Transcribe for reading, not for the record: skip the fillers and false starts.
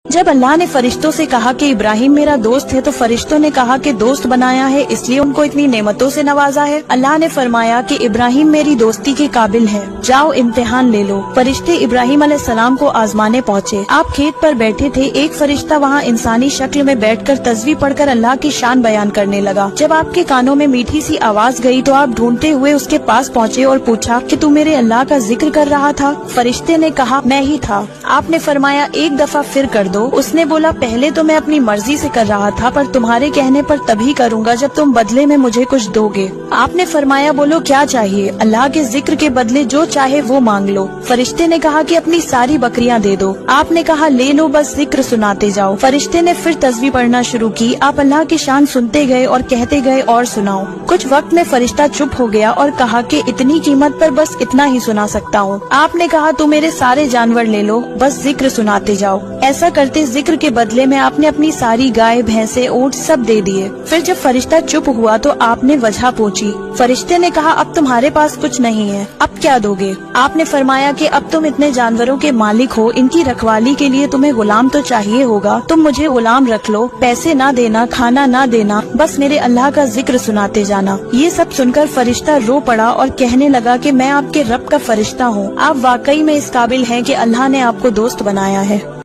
जब अल्लाह ने फरिश्तों से कहा कि इब्राहिम मेरा दोस्त है, तो फरिश्तों ने कहा कि दोस्त बनाया है इसलिए उनको इतनी नेमतों से नवाजा है। अल्लाह ने फरमाया कि इब्राहिम मेरी दोस्ती के काबिल है, जाओ इम्तिहान ले लो। फरिश्ते इब्राहिम अलैहिस्सलाम को आजमाने पहुँचे। आप खेत पर बैठे थे, एक फरिश्ता वहाँ इंसानी शक्ल में बैठकर तस्वीर पढ़कर अल्लाह की शान बयान करने लगा। जब आपके कानों में मीठी सी आवाज गई तो आप ढूंढते हुए उसके पास पहुँचे और पूछा कि तू मेरे अल्लाह का जिक्र कर रहा था? फरिश्ते ने कहा मैं ही था। आपने फरमाया एक दफा फिर कर दो। उसने बोला पहले तो मैं अपनी मर्जी से कर रहा था, पर तुम्हारे कहने पर तभी करूँगा जब तुम बदले में मुझे कुछ दोगे। आपने फरमाया बोलो क्या चाहिए? अल्लाह के जिक्र के बदले जो चाहे वो मांग लो। फरिश्ते ने कहा कि अपनी सारी बकरियां दे दो। आपने कहा ले लो, बस जिक्र सुनाते जाओ। फरिश्ते ने फिर तस्वीर पढ़ना शुरू की। आप अल्लाह की शान सुनते गए और कहते गए और सुनाओ। कुछ वक्त में फरिश्ता चुप हो गया और कहा कि इतनी कीमत पर बस इतना ही सुना सकता हूँ। आपने कहा तू मेरे सारे जानवर ले लो, बस जिक्र सुनाते जाओ। ऐसा करते जिक्र के बदले में आपने अपनी सारी गाय भैंसे ऊंट सब दे दिए। फिर जब फरिश्ता चुप हुआ तो आपने वजह पूछी। फरिश्ते ने कहा अब तुम्हारे पास कुछ नहीं है, अब क्या दोगे? आपने फरमाया कि अब तुम इतने जानवरों के मालिक हो, इनकी रखवाली के लिए तुम्हें गुलाम तो चाहिए होगा, तुम मुझे गुलाम रख लो, पैसे ना देना, खाना ना देना, बस मेरे अल्लाह का जिक्र सुनाते जाना। ये सब सुनकर फरिश्ता रो पड़ा और कहने लगा कि मैं आपके रब का फरिश्ता हूँ, आप वाकई में इस काबिल हैं कि अल्लाह ने आपको दोस्त बनाया है।